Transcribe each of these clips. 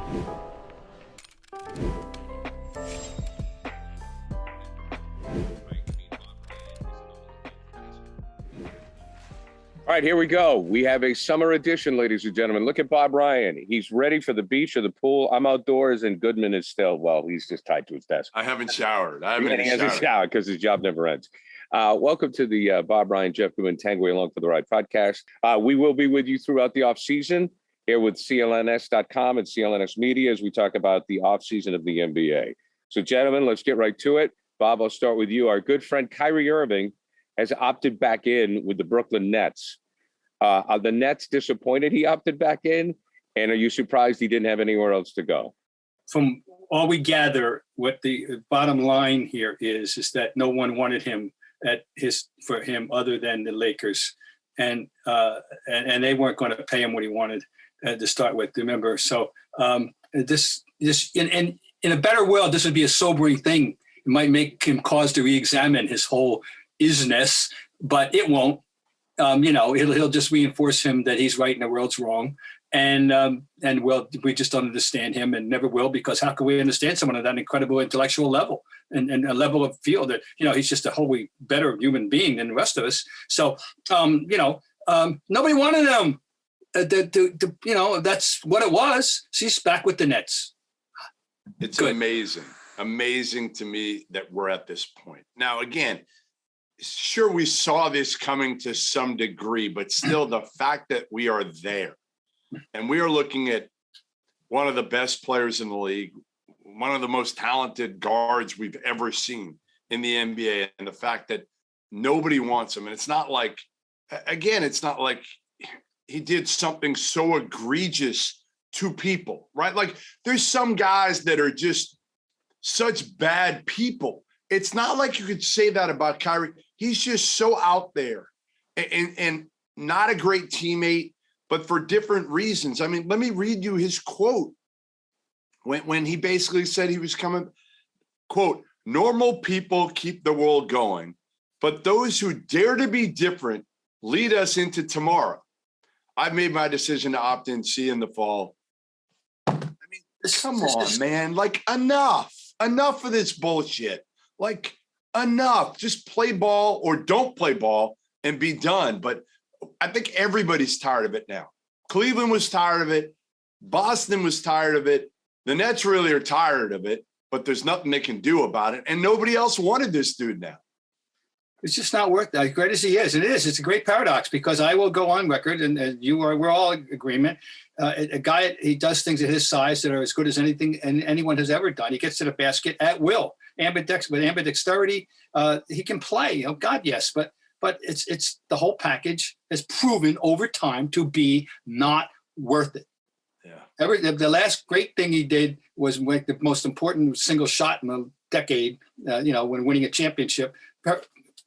All right, here we go. We have a summer edition, ladies and gentlemen. Look at Bob Ryan. He's ready for the beach or the pool. I'm outdoors, and Goodman is still, well, he's just tied to his desk. I haven't showered. He hasn't showered because his job never ends. Welcome to the Bob Ryan, Jeff Goodman Tanguay Along for the Ride podcast. We will be with you throughout the offseason here with CLNS.com and CLNS Media as we talk about the offseason of the NBA. So, gentlemen, let's get right to it. Bob, I'll start with you. Our good friend Kyrie Irving has opted back in with the Brooklyn Nets. Are the Nets disappointed he opted back in? And are you surprised he didn't have anywhere else to go? From all we gather, what the bottom line here is that no one wanted him for him other than the Lakers. And they weren't going to pay him what he wanted to start with, remember? So this in a better world, this would be a sobering thing. It might make him cause to re-examine his whole isness, but it won't. He'll just reinforce him that he's right and the world's wrong. And we just don't understand him and never will, because how can we understand someone at that incredible intellectual level and a level of feel that, he's just a wholly better human being than the rest of us. So, nobody wanted him. That's what it was. So he's back with the Nets. It's amazing to me that we're at this point. Now, again, sure, we saw this coming to some degree, but still the fact that we are there and we are looking at one of the best players in the league, one of the most talented guards we've ever seen in the NBA, and the fact that nobody wants him. And it's not like he did something so egregious to people, right? Like there's some guys that are just such bad people. It's not like you could say that about Kyrie. He's just so out there and not a great teammate, but for different reasons. I mean, let me read you his quote when he basically said he was coming, quote, "Normal people keep the world going, but those who dare to be different lead us into tomorrow. I've made my decision to opt in, see you in the fall." I mean, come on, man. Like, enough of this bullshit. Like, enough. Just play ball or don't play ball and be done. But I think everybody's tired of it now. Cleveland was tired of it. Boston was tired of it. The Nets really are tired of it, but there's nothing they can do about it. And nobody else wanted this dude now. It's just not worth it. As great as he is, it's a great paradox, because I will go on record, and we're all in agreement. A guy, he does things at his size that are as good as anything anyone has ever done. He gets to the basket at will. Ambidexterity, he can play. Oh God, yes, but it's the whole package has proven over time to be not worth it. Yeah. The last great thing he did was make the most important single shot in a decade. When winning a championship.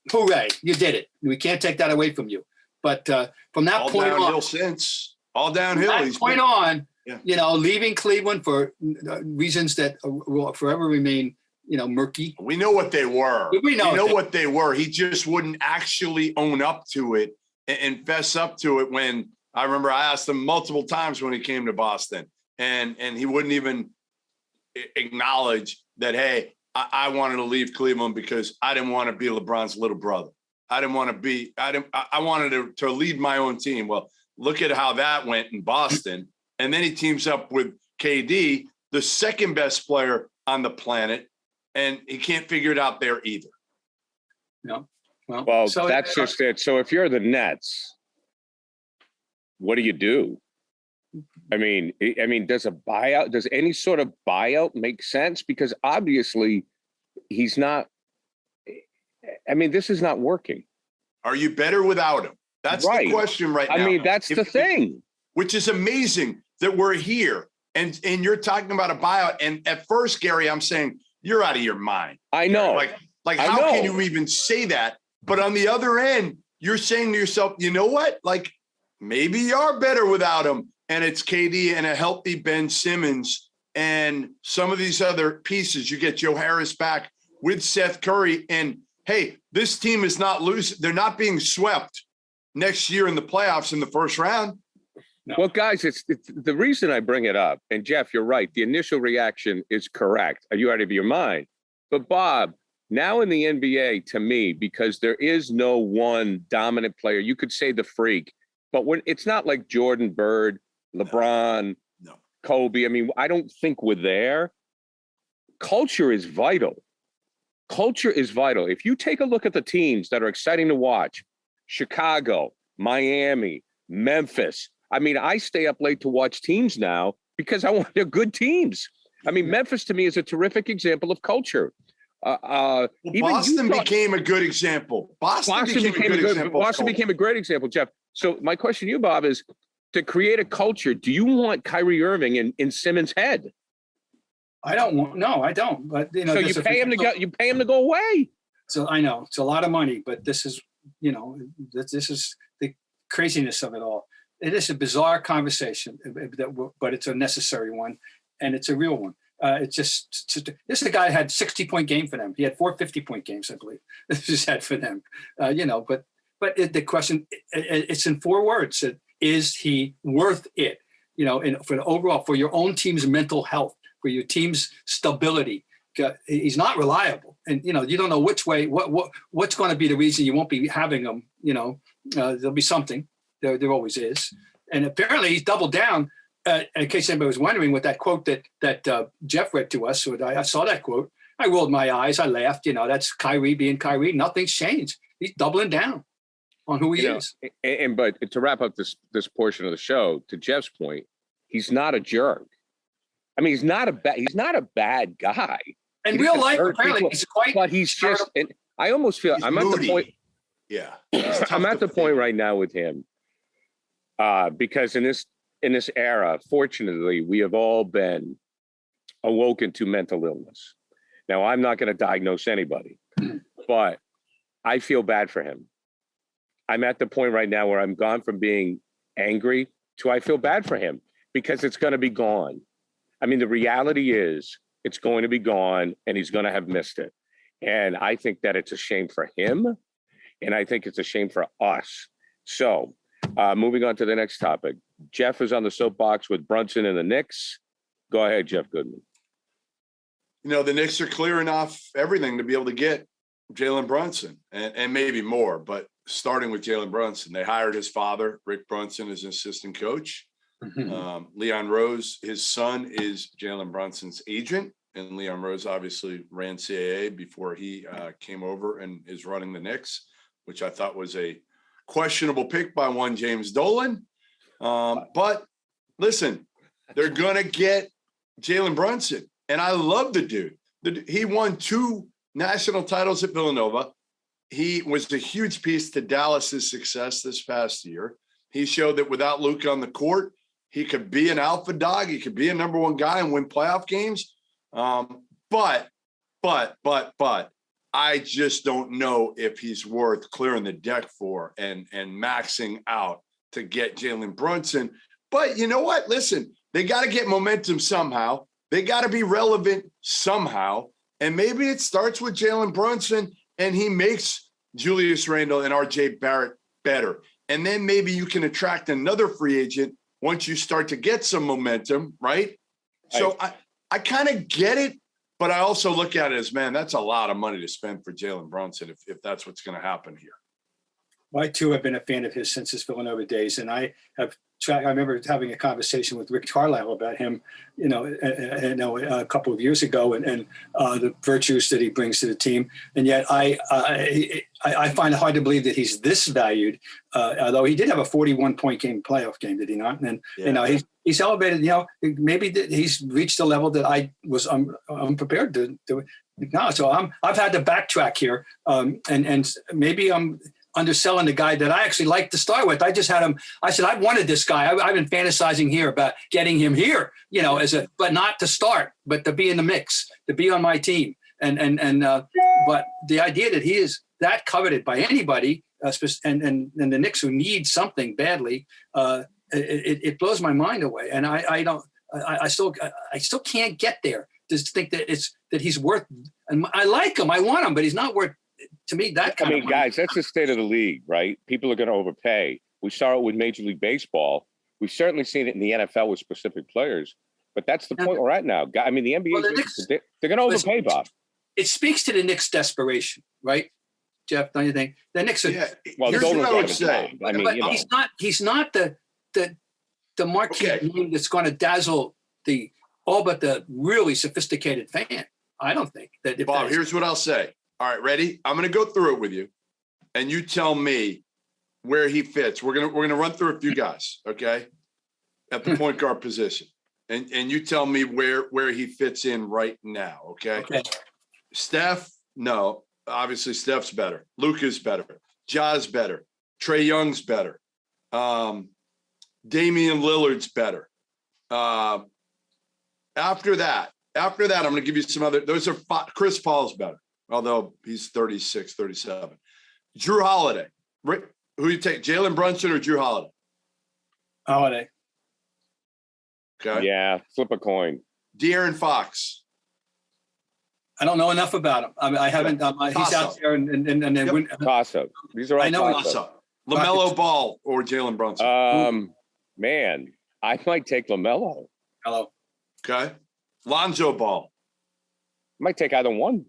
Hooray! You did it. We can't take that away from you. But from that all point downhill on, since all downhill. From that point on, leaving Cleveland for reasons that will forever remain, murky. We know what they were. We know what they were. He just wouldn't actually own up to it and fess up to it. When I remember, I asked him multiple times when he came to Boston, and he wouldn't even acknowledge that. Hey, I wanted to leave Cleveland because I didn't want to be LeBron's little brother. I wanted to lead my own team. Well, look at how that went in Boston. And then he teams up with KD, the second best player on the planet, and he can't figure it out there either. No. Well, so that's just it. So if you're the Nets, what do you do? I mean, does any sort of buyout make sense? Because obviously he's not, this is not working. Are you better without him? That's right. The question right now. I mean, that's the thing. Which is amazing that we're here and you're talking about a buyout. And at first, Gary, I'm saying, you're out of your mind. I know. Like how can you even say that? But on the other end, you're saying to yourself, you know what? Like, maybe you are better without him. And it's KD and a healthy Ben Simmons and some of these other pieces. You get Joe Harris back with Seth Curry. And, hey, this team is not losing. They're not being swept next year in the playoffs in the first round. No. Well, guys, it's the reason I bring it up. And Jeff, you're right. The initial reaction is correct. Are you out of your mind? But Bob, now in the NBA, to me, because there is no one dominant player, you could say the freak, but when it's not like Jordan, Bird, LeBron, No. Kobe. I mean, I don't think we're there. Culture is vital. Culture is vital. If you take a look at the teams that are exciting to watch, Chicago, Miami, Memphis. I mean, I stay up late to watch teams now because they're good teams. I mean, Memphis to me is a terrific example of culture. Well, Boston became a good example. Boston became a great example, Jeff. So my question to you, Bob, is to create a culture, do you want Kyrie Irving in Simmons' head? I don't. But so you pay him to go away. So I know it's a lot of money, but this is the craziness of it all. It is a bizarre conversation, but it's a necessary one, and it's a real one. This is the guy had 60-point game for them. He had 4 50-point games, I believe. This is had for them, But the question, it's in 4 words: is he worth it? For your own team's mental health, for your team's stability. He's not reliable, and you don't know which way. What's going to be the reason you won't be having him? There'll be something. There always is, and apparently he's doubled down. In case anybody was wondering, with that quote that Jeff read to us, I saw that quote. I rolled my eyes. I laughed. That's Kyrie being Kyrie. Nothing's changed. He's doubling down on who he is. But to wrap up this portion of the show, to Jeff's point, he's not a jerk. I mean, he's not a bad guy. In real life, apparently, he's quite. But he's just. And I almost feel I'm moody. at the point. Yeah, I'm at the point right now with him, because in this era, fortunately, we have all been awoken to mental illness. Now, I'm not going to diagnose anybody, but I feel bad for him. I'm at the point right now where I'm gone from being angry to I feel bad for him because it's going to be gone. I mean, the reality is it's going to be gone and he's going to have missed it. And I think that it's a shame for him. And I think it's a shame for us. So moving on to the next topic. Jeff is on the soapbox with Brunson and the Knicks. Go ahead, Jeff Goodman. The Knicks are clearing off everything to be able to get Jalen Brunson and maybe more, but starting with Jalen Brunson, they hired his father, Rick Brunson, as an assistant coach. Leon Rose, his son, is Jalen Brunson's agent, and Leon Rose obviously ran CAA before he came over and is running the Knicks, which I thought was a questionable pick by one James Dolan. But listen, they're gonna get Jalen Brunson, and I love the dude. He won 2 national titles at Villanova. He was a huge piece to Dallas's success this past year. He showed that without Luka on the court, he could be an alpha dog. He could be a number 1 guy and win playoff games. But I just don't know if he's worth clearing the deck for and maxing out to get Jalen Brunson. But you know what? Listen, they got to get momentum somehow. They got to be relevant somehow. And maybe it starts with Jalen Brunson and he makes Julius Randle and RJ Barrett better. And then maybe you can attract another free agent once you start to get some momentum, right? So I kind of get it, but I also look at it as, man, that's a lot of money to spend for Jalen Brunson if that's what's going to happen here. Well, I, too, have been a fan of his since his Villanova days, and I remember having a conversation with Rick Carlisle about him, a couple of years ago, and the virtues that he brings to the team. And yet, I find it hard to believe that he's this valued. Although he did have a 41-point playoff game, did he not? And he's elevated. Maybe he's reached a level that I was unprepared to acknowledge. So I've had to backtrack here, and maybe I'm underselling the guy that I actually like to start with. I just had him. I said, I wanted this guy. I've been fantasizing here about getting him here, but not to start, but to be in the mix, to be on my team. But the idea that he is that coveted by anybody, and the Knicks who need something badly, it blows my mind away. And I still can't get there to think that he's worth, and I like him. I want him, but he's not worth, to me, that kind of money. Guys, that's the state of the league, right? People are going to overpay. We saw it with Major League Baseball We've certainly seen it in the NFL with specific players, but that's the point we're at now. I mean, the NBA, Well, they're going to overpay, Bob. It speaks to the Knicks' desperation, right, Jeff? Don't you think? The Knicks are. Yeah. Well, Here's what I would say. I mean, but you know. he's not the marquee name that's going to dazzle all but the really sophisticated fan. I don't think that. Bob, here's what I'll say. All right, ready? I'm going to go through it with you, and you tell me where he fits. We're gonna run through a few guys, okay, at the point guard position, and you tell me where he fits in right now, okay? Okay. Steph, no, obviously Steph's better. Luka's better. Ja's better. Trae Young's better. Damian Lillard's better. After that, I'm going to give you some other. Those are Chris Paul's better, although he's 36, 37. Drew Holiday. Who you take, Jalen Brunson or Drew Holiday? Holiday. Okay. Yeah, flip a coin. De'Aaron Fox. I don't know enough about him. I mean, I haven't. He's out there and then win. Toss-up. These are all I know Toss-up. LaMelo Ball or Jalen Brunson. Man, I might take LaMelo. Hello. Okay. Lonzo Ball. I might take either one.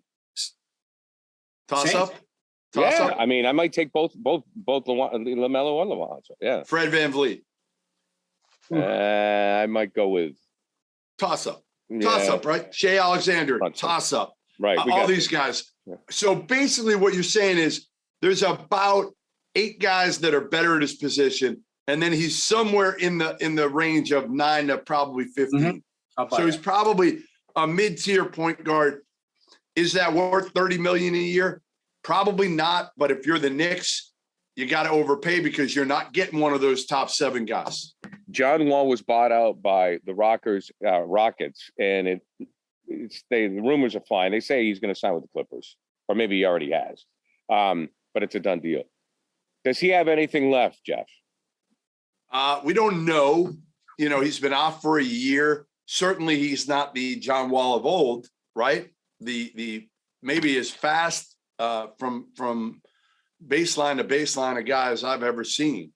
Toss-up. Yeah, I mean, I might take both LaMelo or Lonzo. Yeah. Fred VanVleet. I might go with toss-up. Toss-up, right? Shea Alexander. Brunson. Toss-up. Right. All these guys. Yeah. So basically what you're saying is there's about 8 guys that are better at his position, and then he's somewhere in the range of 9 to probably 15. Mm-hmm. So he's probably a mid-tier point guard. Is that worth $30 million a year? Probably not. But if you're the Knicks, you got to overpay because you're not getting one of those top 7 guys. John Wall was bought out by the Rockets, and the rumors are flying. They say he's going to sign with the Clippers, or maybe he already has. But it's a done deal. Does he have anything left, Jeff? We don't know. You know, he's been off for a year. Certainly, he's not the John Wall of old, right? The maybe as fast from baseline to baseline of guys I've ever seen,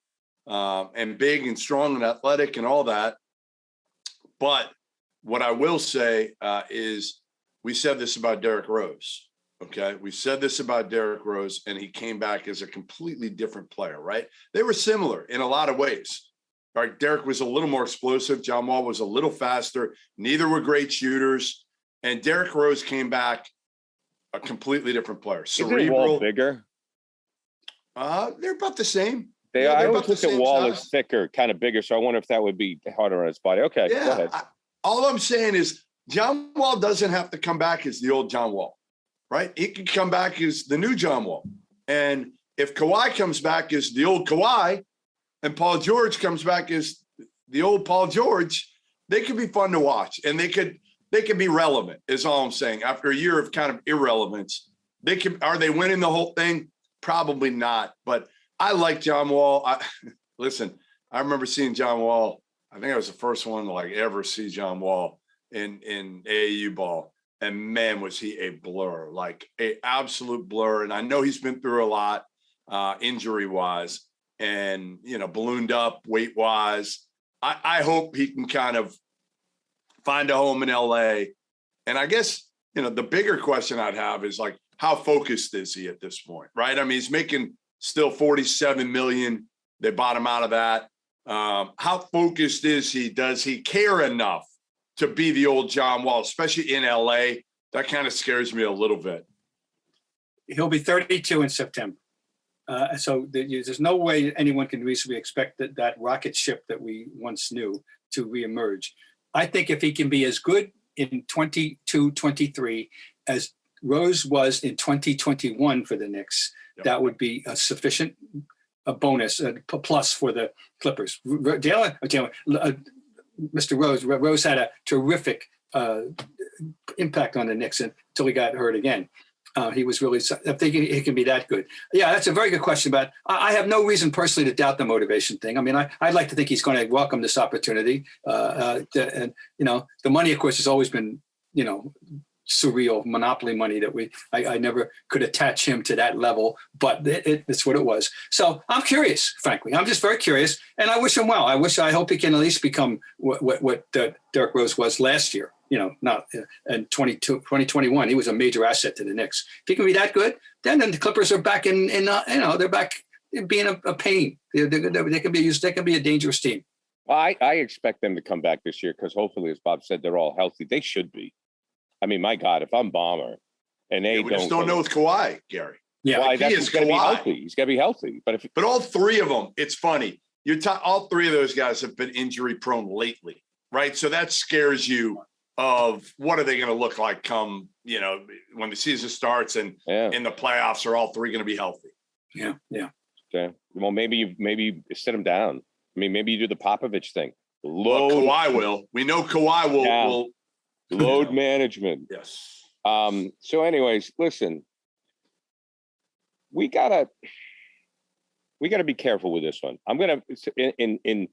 and big and strong and athletic and all that. But what I will say is we said this about Derrick Rose. Okay. We said this about Derrick Rose, and he came back as a completely different player, right? They were similar in a lot of ways. Right? Derrick was a little more explosive. John Wall was a little faster. Neither were great shooters. And Derrick Rose came back a completely different player. Cerebral. Wall bigger? They're about the same. I always look at Wall as thicker, kind of bigger. So I wonder if that would be harder on his body. Okay. Yeah. Go ahead. All I'm saying is John Wall doesn't have to come back as the old John Wall, right? He can come back as the new John Wall. And if Kawhi comes back as the old Kawhi and Paul George comes back as the old Paul George, they could be fun to watch, and they could be relevant, is all I'm saying. After a year of kind of irrelevance, are they winning the whole thing? Probably not. But I like John Wall. Listen, I remember seeing John Wall. I think I was the first one to ever see John Wall in AAU ball. And man, was he a blur, like an absolute blur. And I know he's been through a lot injury wise and, ballooned up weight wise. I hope he can kind of find a home in LA. And I guess, the bigger question I'd have is how focused is he at this point? Right. I mean, he's making still $47 million. They bought him out of that. How focused is he? Does he care enough to be the old John Wall, especially in LA? That kind of scares me a little bit. He'll be 32 in September. So there's no way anyone can reasonably expect that rocket ship that we once knew to reemerge. I think if he can be as good in 22-23 as Rose was in 2021 for the Knicks, that would be a sufficient bonus, a plus for the Clippers. Mr. Rose had a terrific impact on the Knicks until he got hurt again. He was really, I'm thinking he can be that good. Yeah, that's a very good question. But I have no reason personally to doubt the motivation thing. I mean, I'd like to think he's going to welcome this opportunity. And, the money, of course, has always been, surreal monopoly money that I never could attach him to that level, but it's what it was. So I'm curious, frankly. I'm just very curious, and I wish him well. I hope he can at least become what Derrick Rose was last year. Not in 2021. He was a major asset to the Knicks. If he can be that good, then the Clippers are back they're back in being a pain. They can be a dangerous team. Well, I expect them to come back this year because hopefully, as Bob said, they're all healthy. They should be. I mean, my God, if I'm Bomber and we just don't know with Kawhi, Gary. Yeah, Kawhi, he's got to be healthy. He's got to be healthy. But all three of them, it's funny. All three of those guys have been injury prone lately, right? So that scares you of what are they going to look like come, when the season starts and in the playoffs, are all three going to be healthy? Yeah. Okay. Well, maybe you sit them down. I mean, maybe you do the Popovich thing. Kawhi will. We know Kawhi will. Load management. Yes. So anyways, listen, we gotta be careful with this one. I'm going to, in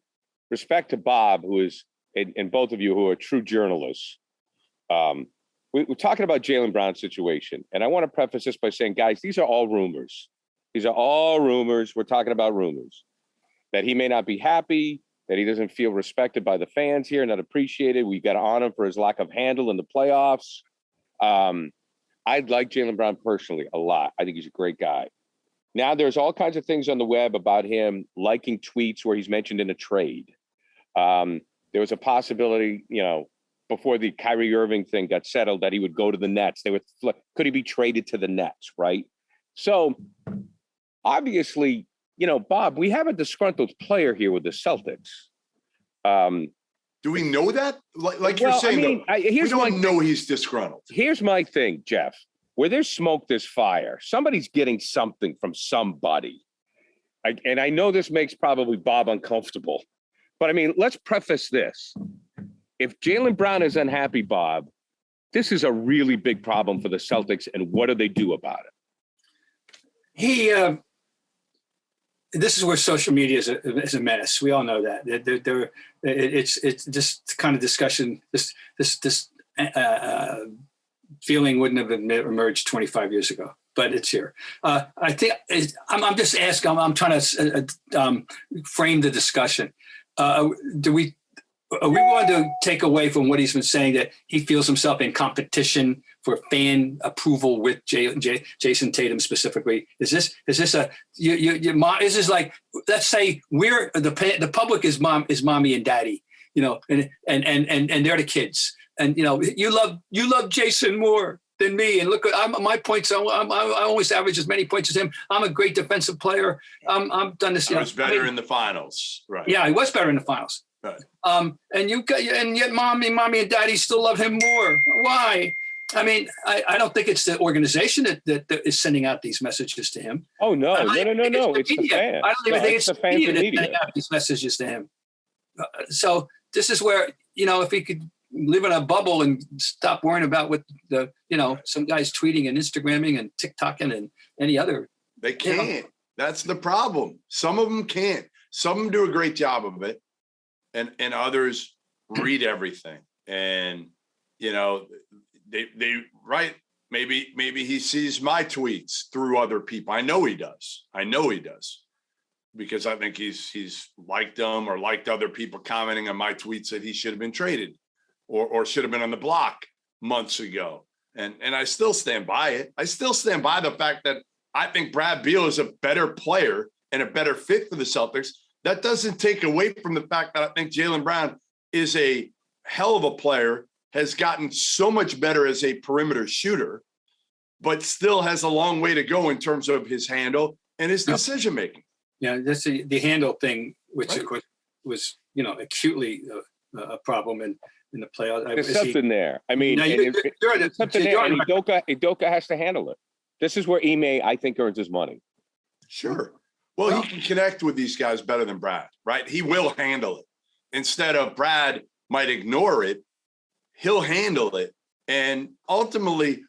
respect to Bob, who is, and both of you who are true journalists, we're talking about Jaylen Brown's situation. And I want to preface this by saying, guys, these are all rumors. These are all rumors. We're talking about rumors. That he may not be happy, that he doesn't feel respected by the fans here, not appreciated. We've got to honor him for his lack of handle in the playoffs. I like Jaylen Brown personally a lot. I think he's a great guy. Now, there's all kinds of things on the web about him liking tweets where he's mentioned in a trade. There was a possibility, before the Kyrie Irving thing got settled, that he would go to the Nets. Could he be traded to the Nets, right? So, obviously, Bob, we have a disgruntled player here with the Celtics. Do we know that? Like you're saying, we don't know he's disgruntled. Here's my thing, Jeff. Where there's smoke, there's fire. Somebody's getting something from somebody. And I know this makes probably Bob uncomfortable. But, I mean, let's preface this. If Jaylen Brown is unhappy, Bob, this is a really big problem for the Celtics. And what do they do about it? This is where social media is a menace. We all know that. It's just kind of discussion. This feeling wouldn't have emerged 25 years ago, but it's here. I think I'm just asking. I'm trying to frame the discussion. Are we going to take away from what he's been saying that he feels himself in competition for fan approval with Jason Tatum specifically? Is this like, let's say we're the public is mommy and daddy, and they're the kids, and you love Jason more than me, and look at my points. I always average as many points as him. I'm a great defensive player. I'm done this. I was better in the finals, right? Yeah, he was better in the finals. Right. And yet mommy and daddy still love him more. Why? I mean, I don't think it's the organization that is sending out these messages to him. Oh, no. It's the fans. I don't even think it's the media that's sending out these messages to him. So this is where, if he could live in a bubble and stop worrying about what some guys tweeting and Instagramming and TikToking and any other. They can't. That's the problem. Some of them can't. Some of them do a great job of it. And others read everything. And, they write, maybe he sees my tweets through other people. I know he does. Because I think he's liked them or liked other people commenting on my tweets that he should have been traded or should have been on the block months ago. And I still stand by it. I still stand by the fact that I think Brad Beal is a better player and a better fit for the Celtics. That doesn't take away from the fact that I think Jaylen Brown is a hell of a player, has gotten so much better as a perimeter shooter, but still has a long way to go in terms of his handle and his decision-making. Yeah, that's the handle thing, which of course was, acutely a problem in the playoffs. There's something there. I mean, there's something there, and Udoka has to handle it. This is where Ime, I think, earns his money. Sure. Well, he can connect with these guys better than Brad, right? He will handle it. Instead of Brad might ignore it, he'll handle it. And ultimately,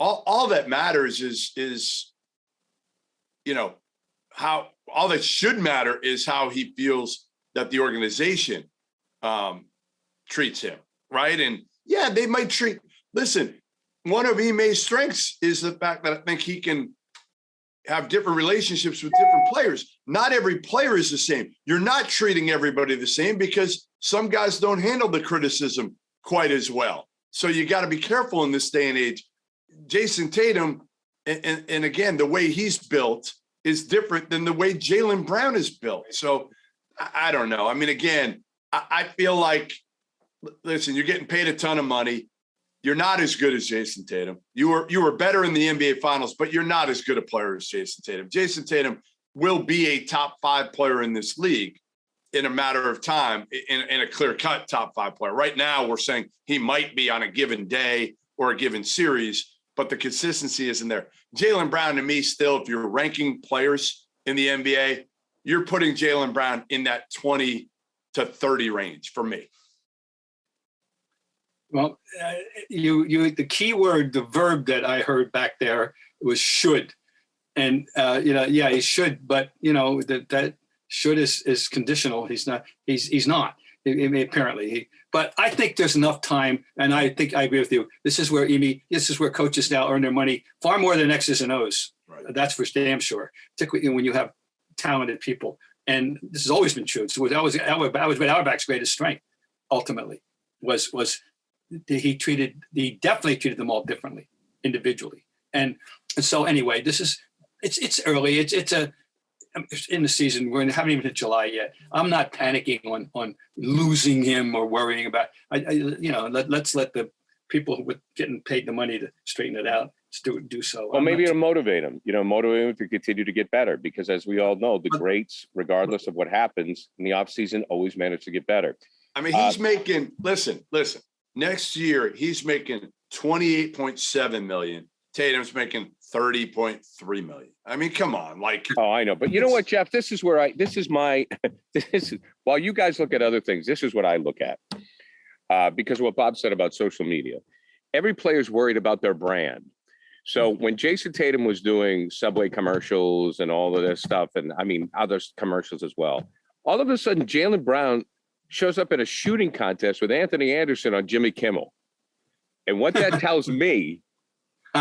all that matters is how all that should matter is how he feels that the organization treats him, right? And yeah, they might listen, one of Ime's strengths is the fact that I think he can have different relationships with different players. Not every player is the same. You're not treating everybody the same because some guys don't handle the criticism quite as well. So you got to be careful in this day and age. Jason Tatum, and again, the way he's built is different than the way Jaylen Brown is built. So I don't know. I mean, again, I feel like, listen, you're getting paid a ton of money. You're not as good as Jason Tatum. You were better in the NBA Finals, but you're not as good a player as Jason Tatum. Jason Tatum will be a top 5 player in this league in a matter of time, in a clear-cut top 5 player. Right now, we're saying he might be on a given day or a given series, but the consistency isn't there. Jaylen Brown, to me, still, if you're ranking players in the NBA, you're putting Jaylen Brown in that 20 to 30 range for me. Well, the key word, the verb that I heard back there was should. And, he should, but, that should is conditional. He's not, apparently. But I think there's enough time, and I think I agree with you. This is where coaches now earn their money far more than X's and O's. Right. That's for damn sure, particularly when you have talented people. And this has always been true. So that was Auerbach's greatest strength, ultimately, was he definitely treated them all differently, individually. And so anyway, it's early. It's in the season. We haven't even hit July yet. I'm not panicking on losing him or worrying about. Let's let the people with getting paid the money to straighten it out do so. Well, maybe it'll motivate him. Motivate him to continue to get better, because as we all know, the greats, regardless of what happens in the offseason, always manage to get better. I mean, he's making. Listen. Next year, he's making $28.7 million. Tatum's making $30.3 million. I mean, come on, Oh, I know, but you know what, Jeff? While you guys look at other things, this is what I look at, because of what Bob said about social media. Every player's worried about their brand. So when Jason Tatum was doing Subway commercials and all of this stuff, and I mean other commercials as well, all of a sudden Jaylen Brown shows up in a shooting contest with Anthony Anderson on Jimmy Kimmel. And what that tells me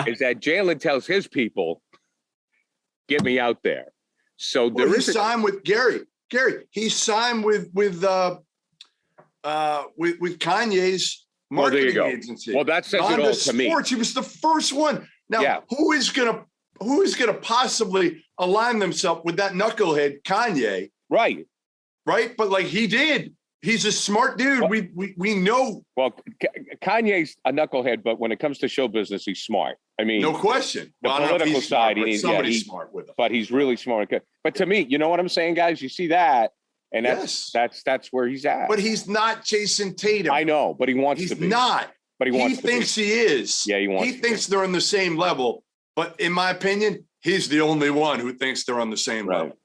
is that Jaylen tells his people, get me out there. So he signed with Gary. He signed with Kanye's marketing agency. Well, that says it all to me. He was the first one. Now, who is gonna possibly align themselves with that knucklehead Kanye? Right. But he did. He's a smart dude. Well, we know. Well, Kanye's a knucklehead, but when it comes to show business, he's smart. I mean, no question. The political side, somebody's smart with him. But he's really smart. But to me, you know what I'm saying, guys? You see that, and that's where he's at. But he's not Jason Tatum. I know, but he wants to be. He's not. But he thinks he is. Yeah, he thinks they're on the same level. But in my opinion, he's the only one who thinks they're on the same level.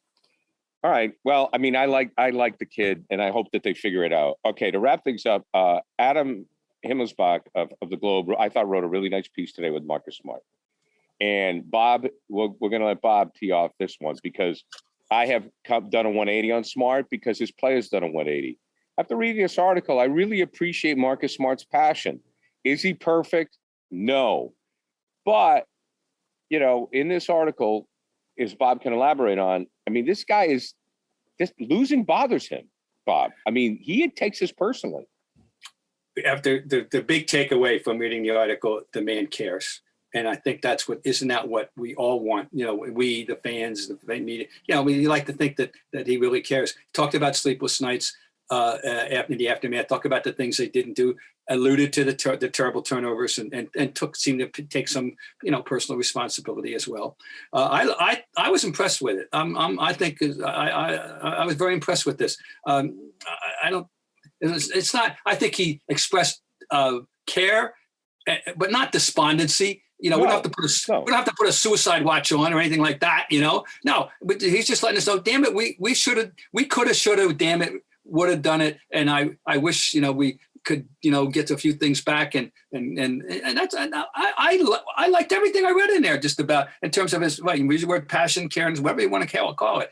All right. Well, I mean, I like the kid, and I hope that they figure it out. Okay, to wrap things up, Adam Himmelsbach of the Globe, I thought, wrote a really nice piece today with Marcus Smart. And Bob, we're going to let Bob tee off this one, because I have done a 180 on Smart because his player's done a 180. After reading this article, I really appreciate Marcus Smart's passion. Is he perfect? No. But, in this article, as Bob can elaborate on, I mean, this guy is just losing bothers him, Bob. I mean, he takes this personally. After the big takeaway from reading the article, the man cares. And I think isn't that what we all want? We, the fans, the media, we like to think that he really cares. Talked about sleepless nights after the aftermath, talk about the things they didn't do, alluded to the terrible turnovers and seemed to take some, personal responsibility as well. I was impressed with it. I think I was very impressed with this. It's not, I think he expressed care, but not despondency. We don't have to put a suicide watch on or anything like that. No, but he's just letting us know, damn it, we could have, should have, damn it, would have done it. And I wish, we could, get a few things back. And that's, I liked everything I read in there, just about in terms of his, you use the word passion, care, whatever you want to call it.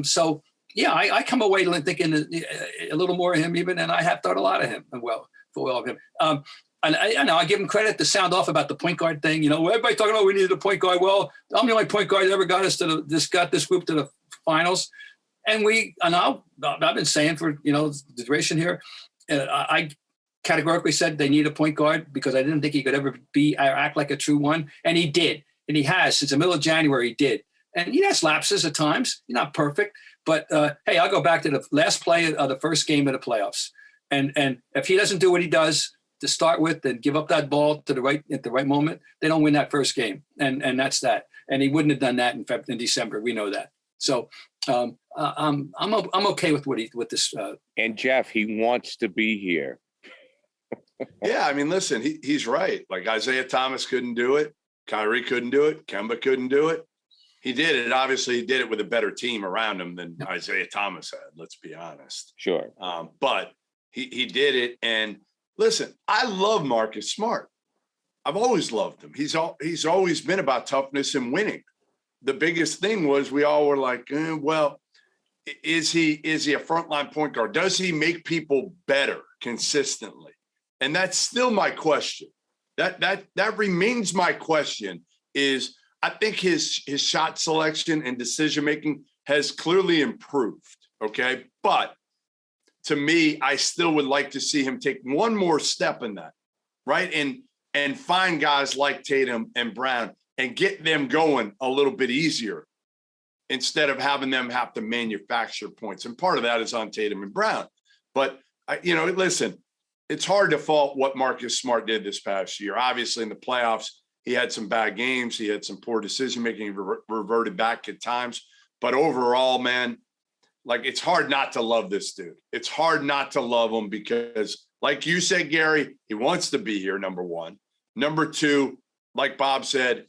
So yeah, I come away thinking a little more of him even, and I have thought a lot of him. Well of him. And I give him credit to sound off about the point guard thing. Everybody talking about we needed a point guard. Well, I'm the only point guard that ever got us to this group to the finals. And I've been saying for, the duration here, I categorically said they need a point guard because I didn't think he could ever be or act like a true one. And he did. And he has since the middle of January, he did. And he has lapses at times. He's not perfect. But, hey, I'll go back to the last play of the first game of the playoffs. And if he doesn't do what he does to start with and give up that ball at the right moment, they don't win that first game. And that's that. And he wouldn't have done that in December. We know that. So I'm okay with this. And Jeff, he wants to be here. Yeah, I mean, listen, he's right. Like Isaiah Thomas couldn't do it. Kyrie couldn't do it. Kemba couldn't do it. He did it. Obviously, he did it with a better team around him than Isaiah Thomas had. Let's be honest. Sure. But he did it. And listen, I love Marcus Smart. I've always loved him. He's always been about toughness and winning. The biggest thing was we all were like, well, is he a frontline point guard? Does he make people better consistently? And that's still my question. That remains my question. Is I think his shot selection and decision making has clearly improved. Okay, but to me, I still would like to see him take one more step in that, right? And find guys like Tatum and Brown and get them going a little bit easier instead of having them have to manufacture points. And part of that is on Tatum and Brown. But, listen, it's hard to fault what Marcus Smart did this past year. Obviously, in the playoffs, he had some bad games. He had some poor decision-making. He reverted back at times. But overall, man, like, it's hard not to love this dude. It's hard not to love him because, like you said, Gary, he wants to be here, number one. Number two, like Bob said,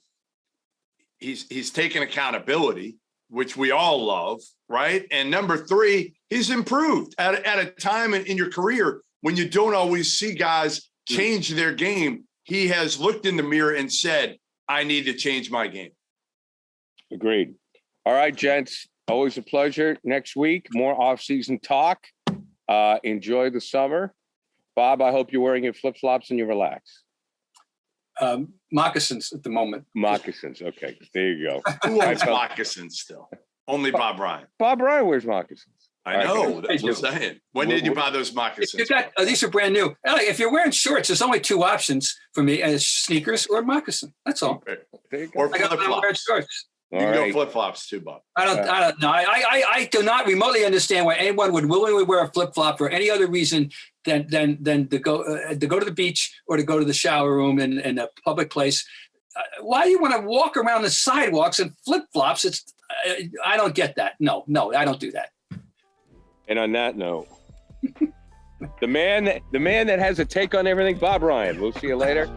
he's taken accountability, which we all love, right? And number three, he's improved at a time in your career when you don't always see guys change their game. He has looked in the mirror and said, I need to change my game. Agreed. All right, gents, always a pleasure. Next week, more off-season talk. Enjoy the summer. Bob, I hope you're wearing your flip-flops and you relax. Moccasins at the moment. Moccasins. Okay, there you go. Who owns moccasins still? Only Bob Ryan. Bob Ryan wears moccasins. I know. That's what I'm saying. When did you buy those moccasins? These are brand new. If you're wearing shorts, there's only two options for me: sneakers or moccasin. That's all. Or flip-flops. You can go flip-flops too, Bob. I don't know. I do not remotely understand why anyone would willingly wear a flip-flop for any other reason than to go to the beach or to go to the shower room in a public place. Why do you want to walk around the sidewalks in flip-flops? I don't get that. No, I don't do that. And on that note, the man that has a take on everything, Bob Ryan. We'll see you later.